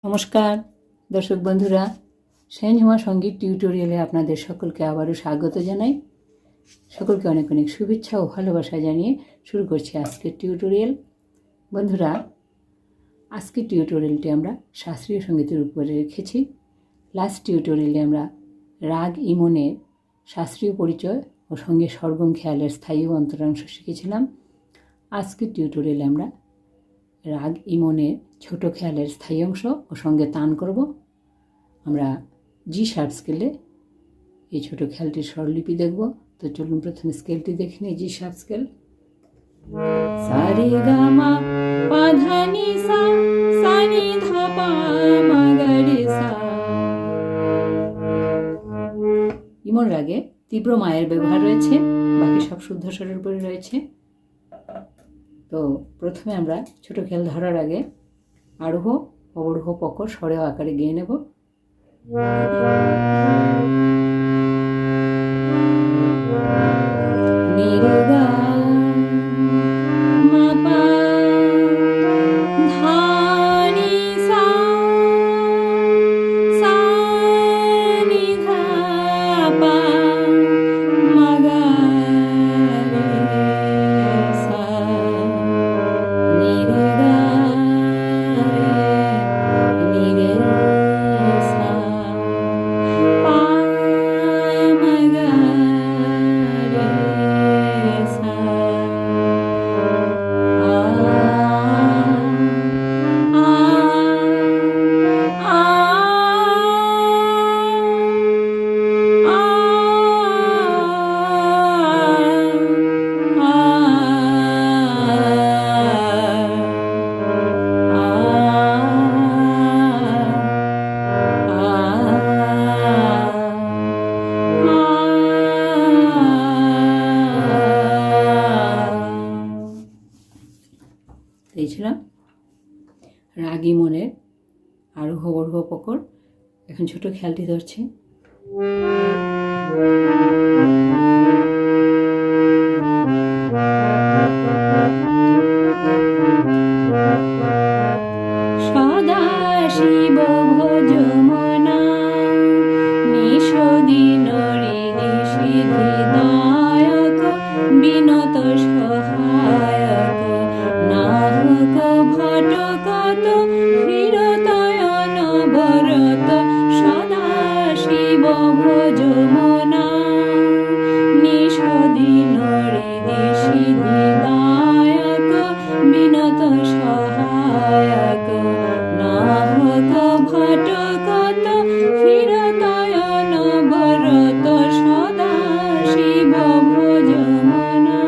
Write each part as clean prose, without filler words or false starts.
নমস্কার দর্শক বন্ধুরা, সেনঝুমা সঙ্গীত টিউটোরিয়ালে আপনাদের সকলকে আবারও স্বাগত জানাই। সকলকে অনেক অনেক শুভেচ্ছা ও ভালোবাসা জানিয়ে শুরু করছি আজকের টিউটোরিয়াল। বন্ধুরা, আজকের টিউটোরিয়ালটি আমরা শাস্ত্রীয় সঙ্গীতের উপরে রেখেছি। লাস্ট টিউটোরিয়ালে আমরা রাগ ইমনের শাস্ত্রীয় পরিচয় ও সঙ্গে সরগম খেয়ালের স্থায়ী ও অন্তরাংশ শিখেছিলাম। আজকের টিউটোরিয়ালে আমরা রাগ ইমনের ছোট খেয়ালের স্থায়ী অংশ ও সঙ্গে তান করব। আমরা জি শার্প স্কেলে এই ছোট খেয়ালটির স্বরলিপি দেখব। তো চলুন প্রথমে স্কেলটি দেখে নিই। জি শার্প স্কেল, সা রে গা মা পা ধা নি সা, সা নি ধা পা মা গা রে সা। ইমন রাগে তীব্র মায়ের ব্যবহার রয়েছে, বাকি সব শুদ্ধ স্বরের উপরে রয়েছে। তো প্রথমে আমরা ছোট খেয়াল ধরার আগে আরোহ অবরোহ পকর স্বরেও আকারে গেয়ে নেব। এই ছিল রাগ ইমনের আরোহ অবরোহ পকর। এখন ছোট খেয়ালটি ধরছি। সদা শিব ভজ মনা নিষদিন হৃদি সিদ্ধিদায়ক বিনত সহায়ক নাহক ভটকত ক্ষীরতয়ন ভরত। সদা শিব ভজ মনা নিষদিন হৃদি সিদ্ধিদায়ক বিনত সহায়ক নাহক ভটকত ক্ষীরতয়ন ভরত। সদা শিব ভজ মনা।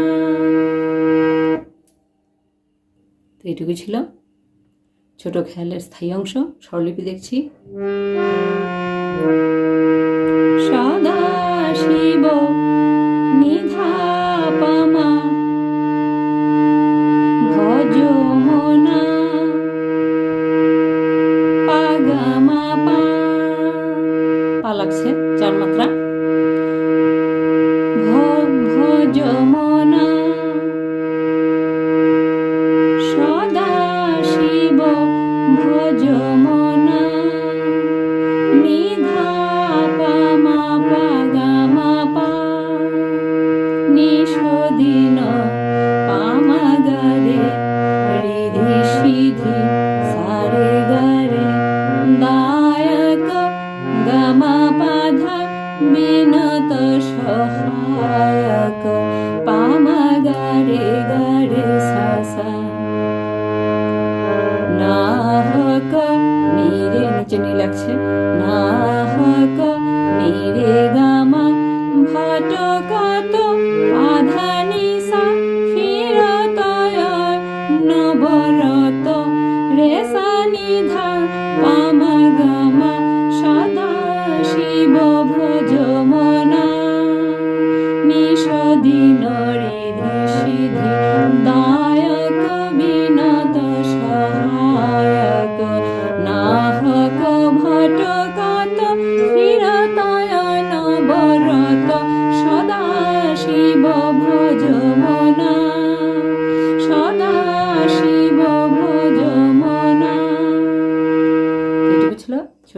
তো এইটুকু ছিল ছোট খেয়ালের স্থায়ী অংশ। স্বরলিপি দেখছি। সদা শিব নিধা পামা ভজ মনা পা গা মা পা, পা লাগছে 4 মাত্রা। ভজ মনা সদা শিব ভজ মনা নিধা পা মা পা গা মা পা।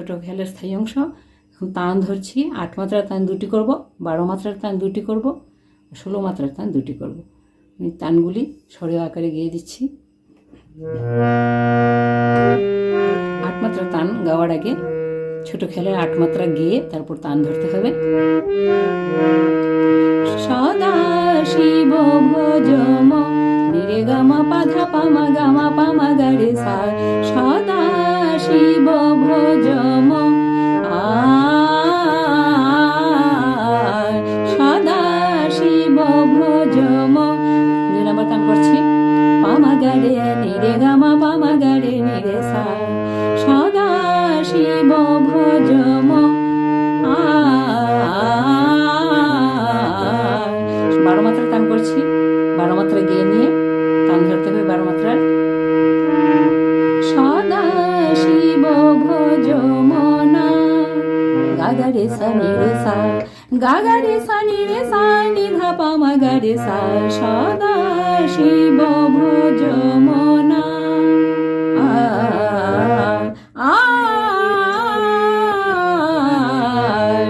ছোট খেয়ালের স্থায়ী অংশ। এখন তান ধরছি, 8 মাত্রার তান দুটি করব, 12 মাত্রার তান দুটি করব, 16 মাত্রার তান দুটি করব। আমি তানগুলি স্বরীয় আকারে গেয়ে দিচ্ছি। 8 মাত্রার তান গাওয়ার আগে ছোট খেয়ালের 8 মাত্রা গেয়ে তারপর তান ধরতে হবে। সদা শিব ভজম নিরে গামা পাধা পামা গামা পামা গারে সা, সদা শিব ভজম সদা শিব ভজম। 2 নম্বর তান করছি, পামা গারে নিরে গামা পামা গারে নিরে সা, সদা শিব ভজম 12 মাত্রা তান করছি, 12 মাত্রা গেয়ে নিয়ে তান ধরতে হবে 12 মাত্রার। সদা শিব ভজমনা গাগা রে সা নি রে সা, গাগা রে সা নি রে সা নি ধা পা মা গা রে সা, সদা শিব ভজমনা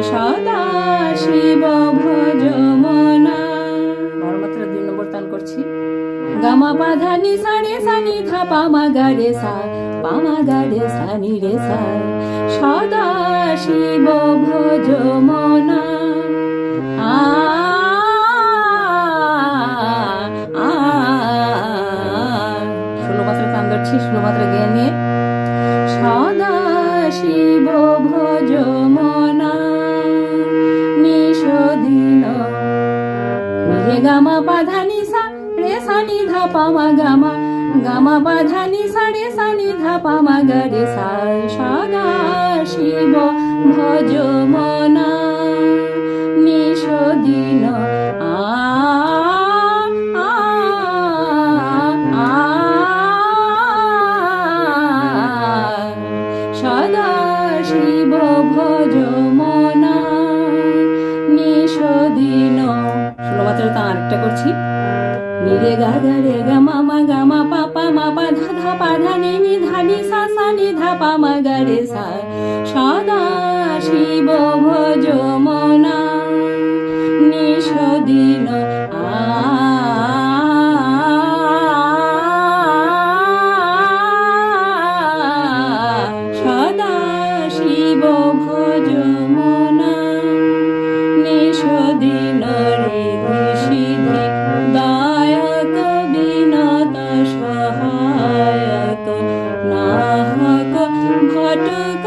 সদা শিব ভজমনা। 12 মাত্রা 2 নম্বর তান করছি, গামা পাধা নি সা রে সা নি ধা পা মা গা রে সা, পা মা গা রে সা নি রে সা, সদা শিব ভজমনা 16 মাত্রা তান ধরছি, 16 মাত্রা গেয়ে নিয়ে সদা শিব ভজমনা নিষদিন রে গামা পাধা নি সা রে সা নি ধা পা মা গামা, গামা পাধা নি সা রে সা নি ধা পা মা গা রে সা, সদা শিব ভজমনা নিষদিন সদা শিব ভজমনা নিষদিন। 16 মাত্রা তা আরেকটা করছি, নিরে গা গা রে গা মা মা গা মা পা পা মা পা ধা ধা পা ধা নি নি ধা নি সা সা নি ধা পা মা গা রে সা, সদা শিব ভজমনা নিষদিন সদা শিব ভজমনা নিষদিন রিধি সিধি দায়ক বিনত সহায়ক নাহক ভটক